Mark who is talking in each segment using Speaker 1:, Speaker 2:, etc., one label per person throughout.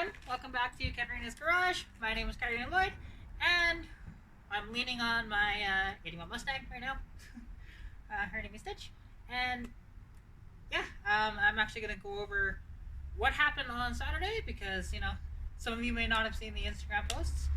Speaker 1: everyone, welcome back to Katarina's Garage. My name is Katarina Lloyd, and I'm leaning on my 81 Mustang right now. Her name is Stitch, and yeah, I'm actually going to go over what happened on Saturday because, you know, some of you may not have seen the Instagram posts,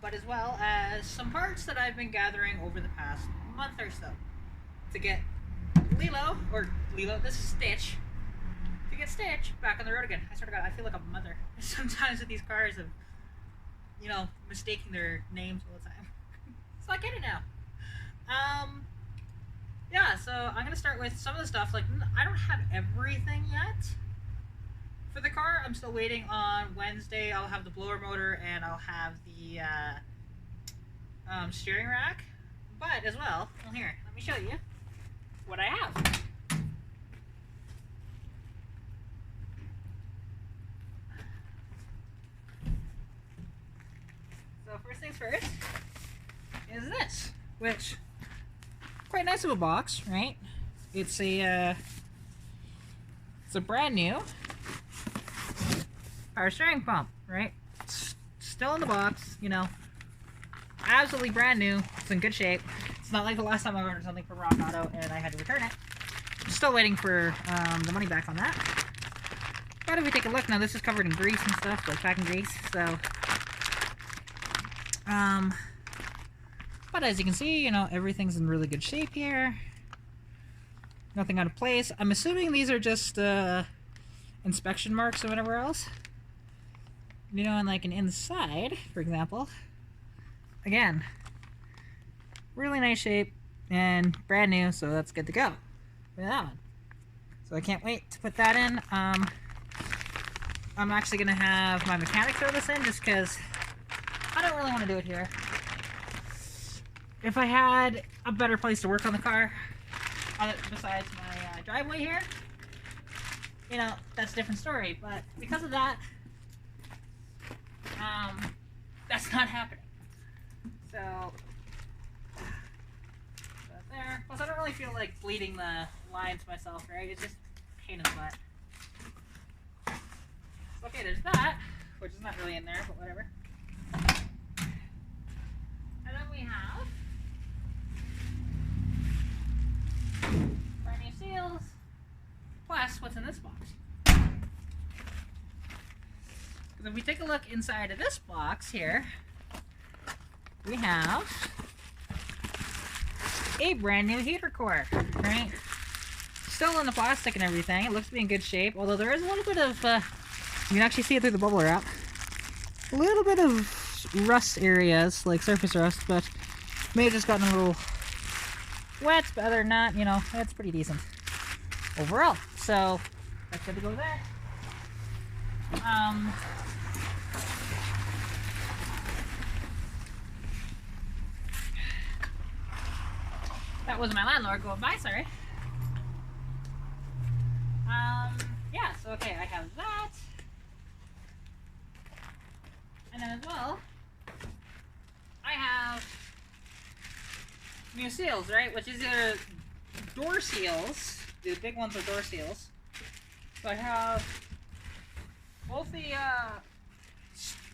Speaker 1: but as well as some parts that I've been gathering over the past month or so to get this is Stitch, to get Stitch back on the road again. I swear to God, I feel like a mother sometimes with these cars of, you know, mistaking their names all the time. So I get it now. Yeah, so I'm gonna start with some of the stuff. Like, I don't have everything yet for the car. I'm still waiting on Wednesday. I'll have the blower motor and I'll have the steering rack. But as well, here, let me show you what I have. So first things first is this, which quite nice of a box, right? It's a brand new power steering pump, right? It's still in the box, you know, absolutely brand new. It's in good shape. It's not like the last time I ordered something from Rock Auto and I had to return it. I'm still waiting for the money back on that. But if we take a look now, this is covered in grease and stuff, like packing grease. So, but as you can see, you know, everything's in really good shape here. Nothing out of place. I'm assuming these are just inspection marks or whatever else. You know, and like an inside, for example. Again, really nice shape and brand new, so that's good to go for that one. So I can't wait to put that in. I'm actually gonna have my mechanic throw this in just because I don't really want to do it here. If I had a better place to work on the car besides my driveway here, you know, that's a different story. But because of that, that's not happening. So that's there. Plus, I don't really feel like bleeding the lines myself, right? It's just a pain in the butt. So, okay, there's that, which is not really in there, but whatever. And then we have brand new seals, plus what's in this box. Because if we take a look inside of this box here, we have a brand new heater core, right? Still in the plastic and everything. It looks to be in good shape, although there is a little bit of, you can actually see it through the bubble wrap. A little bit of rust areas, like surface rust, but may have just gotten a little wet, but other than that, you know, it's pretty decent overall. So that's good to go there. That was my landlord going by, sorry. Yeah, so okay, I have that. And then as well, I have new seals, right? Which is either door seals. The big ones are door seals. So I have both the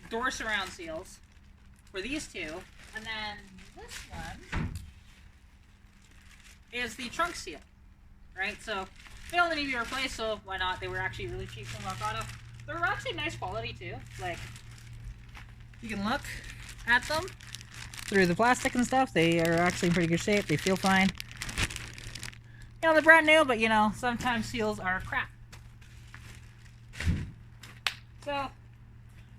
Speaker 1: door surround seals for these two. And then this one is the trunk seal, right? So they only need to be replaced, so why not? They were actually really cheap from Rock Auto. They're actually nice quality too. Like, you can look at them through the plastic and stuff. They are actually in pretty good shape. They feel fine. You know, they're brand new, but you know, sometimes seals are crap. So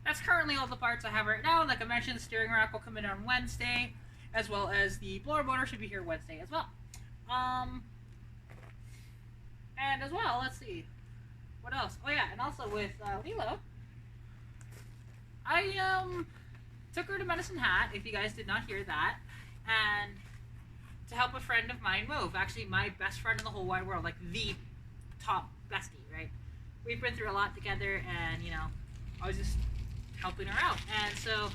Speaker 1: that's currently all the parts I have right now. Like I mentioned, the steering rack will come in on Wednesday, as well as the blower motor should be here Wednesday as well. And as well, let's see, what else? Oh yeah, and also with Lilo, I took her to Medicine Hat, if you guys did not hear that, and to help a friend of mine move. Actually, my best friend in the whole wide world, like the top bestie, right? We've been through a lot together, and you know, I was just helping her out. And so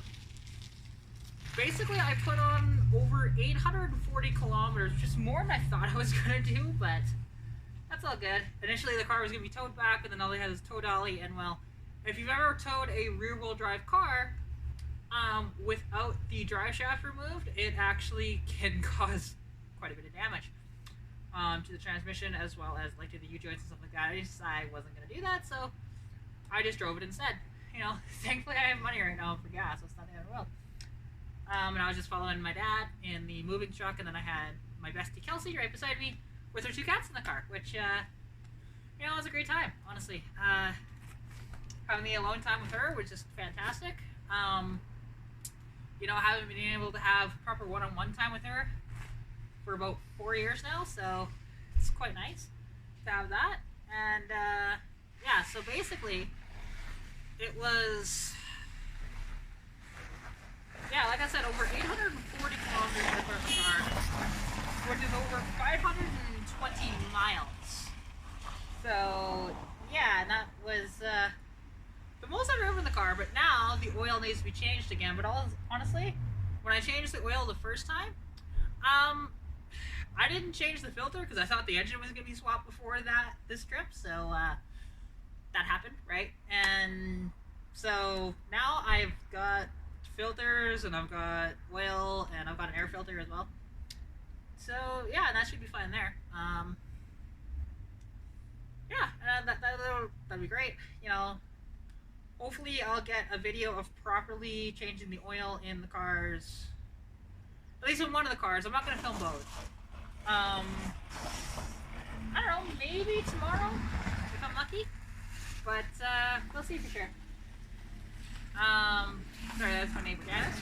Speaker 1: basically I put on over 840 kilometers, which is more than I thought I was gonna do, but that's all good. Initially the car was gonna be towed back, and then all they had was tow dolly, and well, if you've ever towed a rear-wheel drive car, without the drive shaft removed, it actually can cause quite a bit of damage to the transmission as well as like to the U-joints and stuff like that. I wasn't gonna do that, so I just drove it instead. You know, thankfully I have money right now for gas, so it's not the end of the world. And I was just following my dad in the moving truck, and then I had my bestie Kelsey right beside me with her 2 cats in the car, which, you know, it was a great time, honestly. Having the alone time with her was just fantastic. You know, I haven't been able to have proper one-on-one time with her for about 4 years now, so it's quite nice to have that. And, yeah, so basically, it was, yeah, like I said, over 840 kilometers with our car, which is over 520 miles. So, yeah, and that was the most I've driven in the car, but now the oil needs to be changed again. But honestly, when I changed the oil the first time, I didn't change the filter because I thought the engine was going to be swapped before this trip, so that happened, right? And so now I've got filters, and I've got oil, and I've got an air filter as well. So yeah, that should be fine there. Yeah, that'd be great. You know, hopefully I'll get a video of properly changing the oil in the cars. At least in one of the cars. I'm not going to film both. I don't know, maybe tomorrow, if I'm lucky. But, we'll see for sure. Sorry, that's my neighbor Dennis.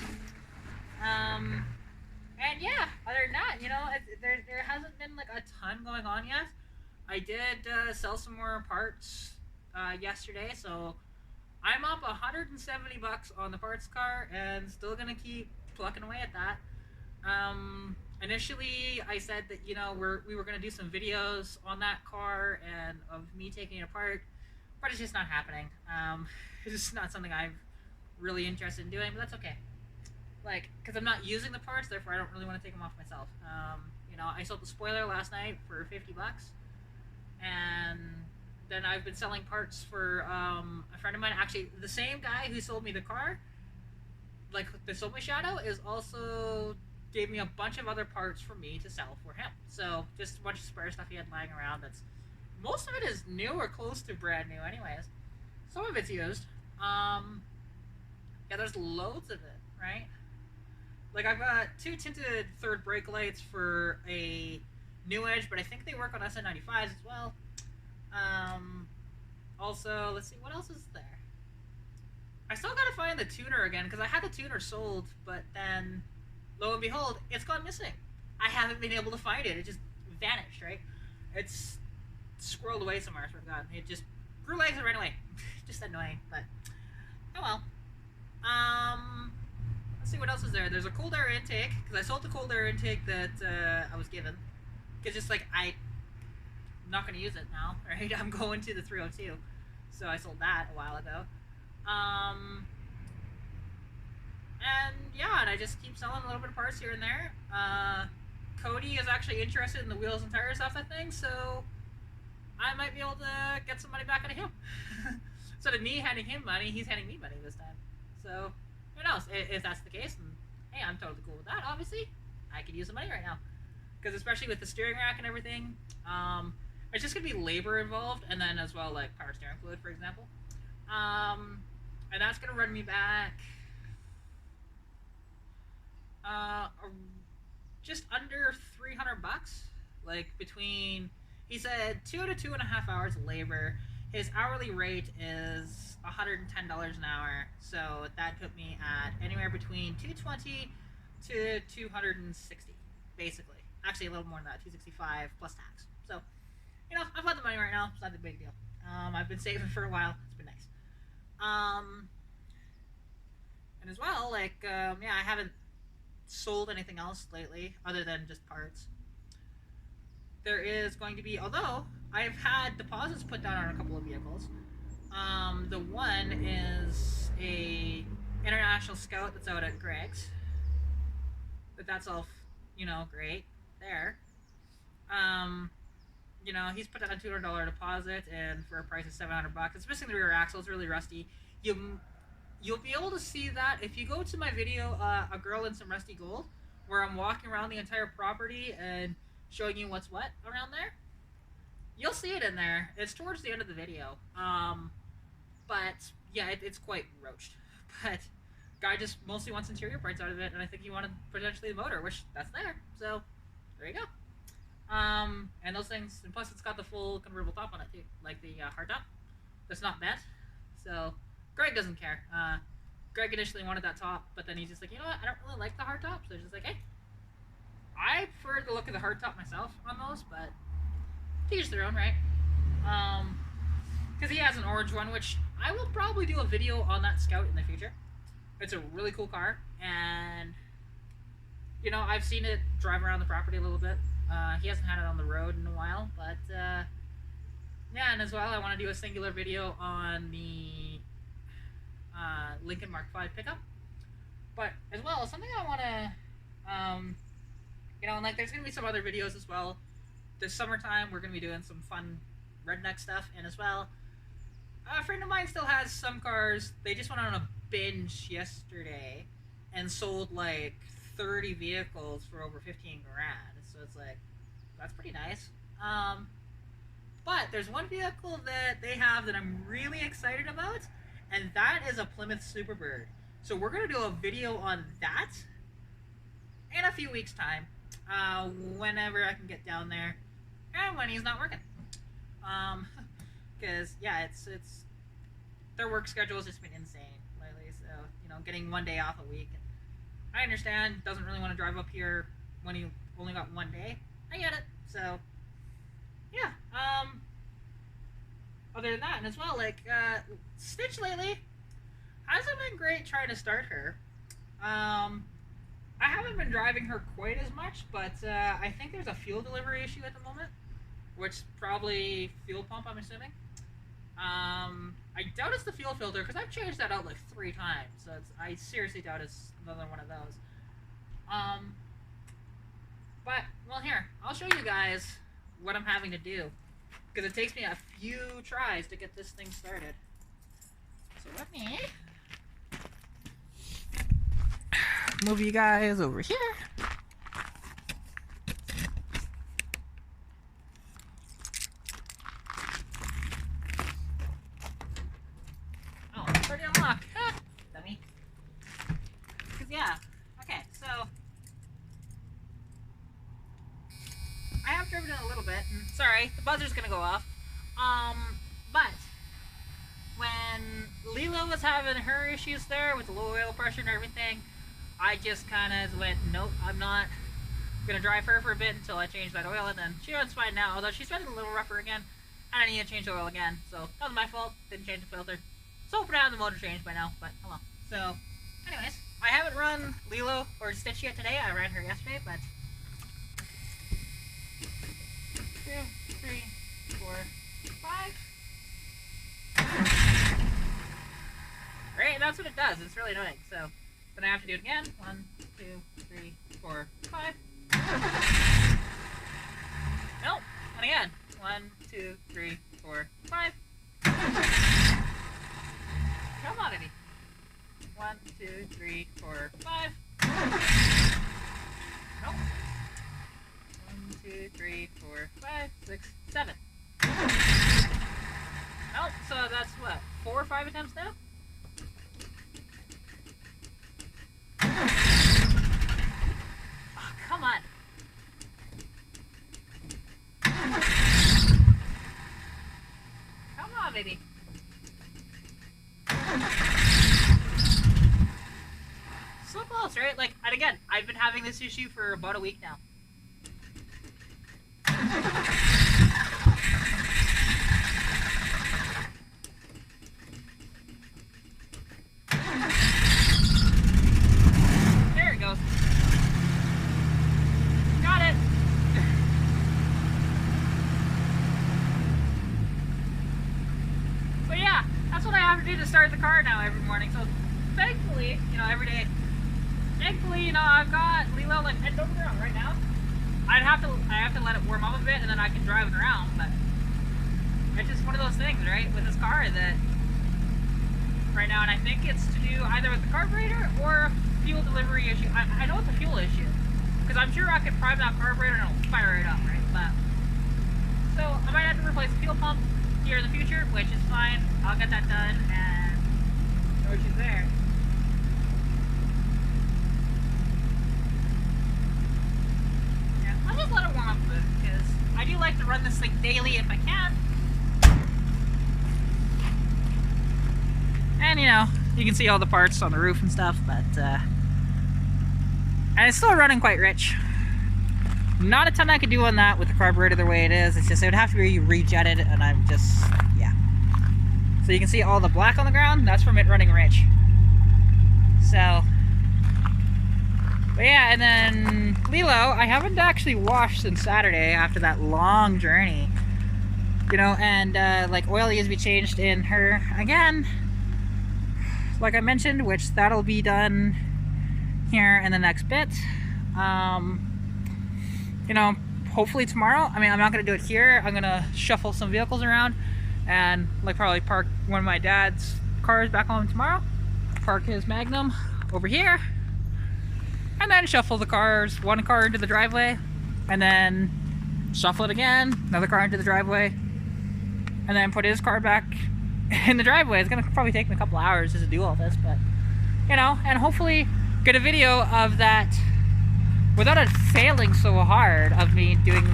Speaker 1: And yeah, other than that, you know, there hasn't been, like, a ton going on yet. I did, sell some more parts, yesterday, so I'm up $170 on the parts car, and still gonna keep plucking away at that. Initially, I said that, you know, we were going to do some videos on that car and of me taking it apart, but it's just not happening. It's just not something I'm really interested in doing, but that's okay. Like, because I'm not using the parts, therefore I don't really want to take them off myself. You know, I sold the spoiler last night for $50, and then I've been selling parts for a friend of mine, actually the same guy who sold me the car, like the sold me Shadow, is also gave me a bunch of other parts for me to sell for him. So just a bunch of spare stuff he had lying around. That's most of it is new or close to brand new, anyways. Some of it's used. Yeah, there's loads of it, right? Like I've got 2 tinted third brake lights for a New Edge, but I think they work on SN95s as well. Also, let's see, what else is there? I still gotta find the tuner again, because I had the tuner sold, but then lo and behold, it's gone missing. I haven't been able to find it. It just vanished, right? It's squirreled away somewhere, I swear to God. It just grew legs and ran away. Just annoying, but oh well. Let's see what else is there. There's a cold air intake, because I sold the cold air intake that I was given. Because just like, I'm not going to use it now, right? I'm going to the 302. So I sold that a while ago. And yeah, and I just keep selling a little bit of parts here and there. Cody is actually interested in the wheels and tires off that thing, so I might be able to get some money back out of him. Instead of me handing him money, he's handing me money this time. So, who knows? If that's the case, then hey, I'm totally cool with that, obviously. I could use some money right now. Because especially with the steering rack and everything, it's just going to be labor involved, and then as well, like, power steering fluid, for example. And that's going to run me back just under $300, like between, he said 2 to 2.5 hours of labor. His hourly rate is $110 an hour, so that put me at anywhere between $220 to $260, basically. Actually, a little more than that, $265 plus tax. So, you know, I've got the money right now. It's not a big deal. I've been saving for a while. It's been nice. And as well, like, yeah, I haven't sold anything else lately other than just parts. There is going to be, although I've had deposits put down on a couple of vehicles. The one is a International Scout that's out at Greg's. But that's all, you know, great there. you know, he's put down a $200 deposit, and for a price of $700, it's missing the rear axle. It's really rusty. You'll be able to see that if you go to my video, A Girl in Some Rusty Gold, where I'm walking around the entire property and showing you what's what around there. You'll see it in there. It's towards the end of the video. But yeah, it's quite roached. But guy just mostly wants interior parts out of it, and I think he wanted potentially the motor, which that's there. So there you go. And those things, and plus it's got the full convertible top on it too, like the hard top. That's not bent. So Greg doesn't care. Greg initially wanted that top, but then he's just like, you know what? I don't really like the hard top, so he's just like, hey, I prefer the look of the hard top myself on those, but to each their own, right? Because he has an orange one, which I will probably do a video on that Scout in the future. It's a really cool car, and you know, I've seen it drive around the property a little bit. He hasn't had it on the road in a while, but yeah, and as well, I want to do a singular video on the Lincoln Mark V pickup. But as well, something I want to, you know, like there's going to be some other videos as well. This summertime, we're going to be doing some fun redneck stuff, and as well, a friend of mine still has some cars. They just went on a binge yesterday and sold like 30 vehicles for over 15 grand. So it's like, that's pretty nice. But there's one vehicle that they have that I'm really excited about, and that is a Plymouth Superbird. So we're going to do a video on that in a few weeks' time, whenever I can get down there, and when he's not working. Because, yeah, it's their work schedule has just been insane lately, so, you know, getting one day off a week. I understand, doesn't really want to drive up here when he only got one day. I get it, so, yeah, other than that, and as well, like, Stitch lately hasn't been great trying to start her. I haven't been driving her quite as much, but, I think there's a fuel delivery issue at the moment, which probably fuel pump, I'm assuming. I doubt it's the fuel filter, because I've changed that out like 3 times, so I seriously doubt it's another one of those. But, well, here, I'll show you guys what I'm having to do, because it takes me a few tries to get this thing started. So let me move you guys over here. Oh, it's already unlocked. Ah, dummy. Because, yeah. Okay, so I have driven it a little bit, and sorry, the buzzer's gonna go off. But when Lila was having her issues there with the low oil pressure and everything, I just kind of went, nope, I'm not gonna drive her for a bit until I change that oil, and then she runs fine now, although she's running a little rougher again. I need to change the oil again, so that was my fault, didn't change the filter. So hopefully I have the motor changed by now, but oh well. So, anyways, I haven't run Lilo or Stitch yet today. I ran her yesterday, but 2, 3, 4, 5. Right, that's what it does. It's really annoying. So then I have to do it again. 1, 2, 3, 4, 5. Nope. And again. 1, 2, 3, 4, 5. Come on, Eddie. 1, 2, 3, 4, 5. Nope. 1, 2, 3, 4, 5, 6, 7. Nope. So that's what, 4 or 5 attempts now? Oh, come on. Come on, baby. So close, right? Like, and again, I've been having this issue for about a week now. There it goes. Got it. So yeah, that's what I have to do to start the car now every morning. So thankfully, you know, every day, thankfully, you know, I've got Lilo like head over there right now. I have to let it warm up a bit, and then I can drive it around. But it's just one of those things, right, with this car that right now, and I think it's to do either with the carburetor or a fuel delivery issue. I know it's a fuel issue, because I'm sure I could prime that carburetor and it'll fire it up, right? But so I might have to replace the fuel pump here in the future, which is fine. I'll get that done, and no issues there. Yeah, I'll just let it warm up a bit, because I do like to run this thing daily if I can. And you know, you can see all the parts on the roof and stuff, but and it's still running quite rich. Not a ton I could do on that with the carburetor the way it is. It's just, it would have to be rejetted, and I'm just, yeah. So you can see all the black on the ground, that's from it running rich. So, but yeah, and then Lilo, I haven't actually washed since Saturday after that long journey. You know, and like oil needs to be changed in her again, like I mentioned, which that'll be done here in the next bit. You know, hopefully tomorrow. I mean, I'm not gonna do it here. I'm gonna shuffle some vehicles around and like probably park one of my dad's cars back home tomorrow, park his Magnum over here, and then shuffle the cars, one car into the driveway, and then shuffle it again, another car into the driveway, and then put his car back in the driveway. It's gonna probably take me a couple hours just to do all this, but you know, and hopefully get a video of that without it failing so hard of me doing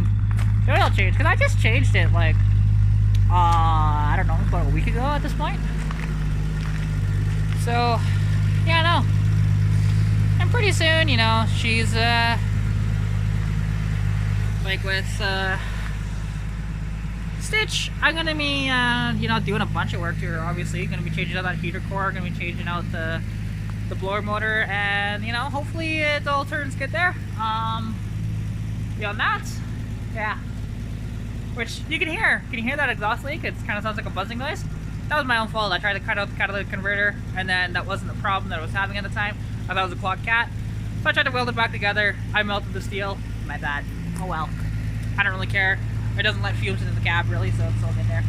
Speaker 1: the oil change, because I just changed it like I don't know, about a week ago at this point. So yeah, no, and pretty soon, you know, she's like with Stitch, I'm gonna be you know, doing a bunch of work to her. Obviously gonna be changing out that heater core, gonna be changing out the blower motor, and you know, hopefully it all turns good there. Beyond that, yeah, which you can hear that exhaust leak. It kind of sounds like a buzzing noise. That was my own fault. I tried to cut out the catalytic converter, and then that wasn't the problem that I was having at the time. I thought it was a clogged cat, so I tried to weld it back together. I melted the steel. My bad. Oh well, I don't really care. It doesn't let fumes into the cab really, so it's all in there.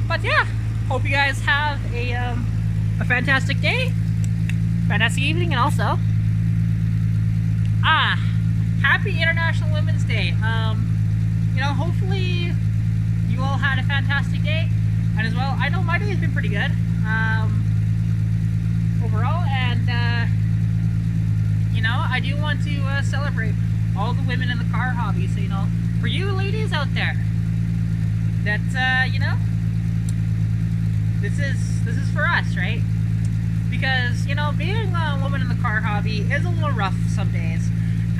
Speaker 1: But yeah, hope you guys have a fantastic day, fantastic evening, and also happy International Women's Day. You know, hopefully you all had a fantastic day, and as well, I know my day has been pretty good overall, and you know, I do want to celebrate all the women in the car hobby. So you know, for you ladies out there, that you know, this is for us, right? Because you know, being a woman in the car hobby is a little rough some days,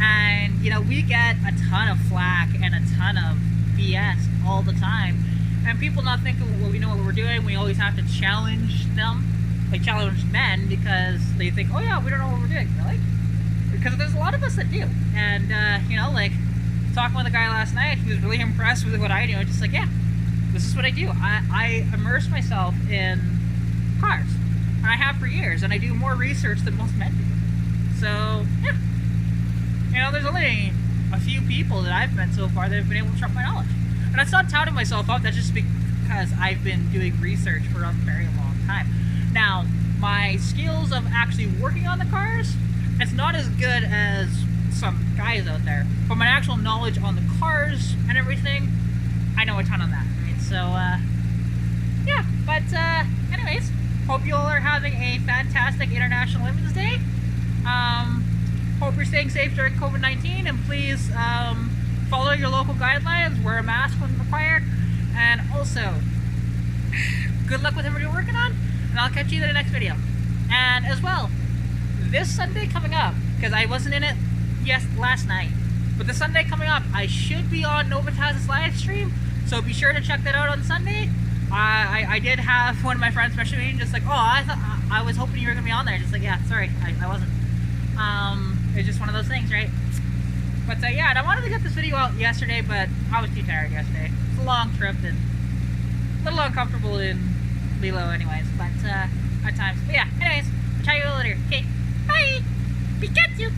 Speaker 1: and you know, we get a ton of flack and a ton of BS all the time, and people not thinking, well, we know what we're doing. We always have to challenge them, like challenge men, because they think, oh yeah, we don't know what we're doing. Really? Because there's a lot of us that do. And you know, like talking with a guy last night, he was really impressed with what I do. Just like, yeah, this is what I do. I immerse myself in cars, and I have for years, and I do more research than most men do. So yeah, you know, there's only a few people that I've met so far that have been able to trump my knowledge, and that's not touting myself up. That's just because I've been doing research for a very long time. Now, my skills of actually working on the cars, it's not as good as some guys out there, but my actual knowledge on the cars and everything, I know a ton on that. Right? So yeah, but anyways, hope you all are having a fantastic International Women's Day. Hope you're staying safe during COVID-19, and please follow your local guidelines, wear a mask when required, and also good luck with everything you're working on, and I'll catch you in the next video. And as well, this Sunday coming up, because I wasn't in it last night, but the Sunday coming up, I should be on Novitaz's live stream, so be sure to check that out on Sunday. I did have one of my friends message me just like, oh, I was hoping you were gonna be on there. Just like, yeah, sorry, I wasn't. It's just one of those things, right? But yeah, and I wanted to get this video out yesterday, but I was too tired yesterday. It's a long trip and a little uncomfortable in Lilo anyways, but at times. But yeah, anyways, I'll try you later. Okay, bye! Pikachu!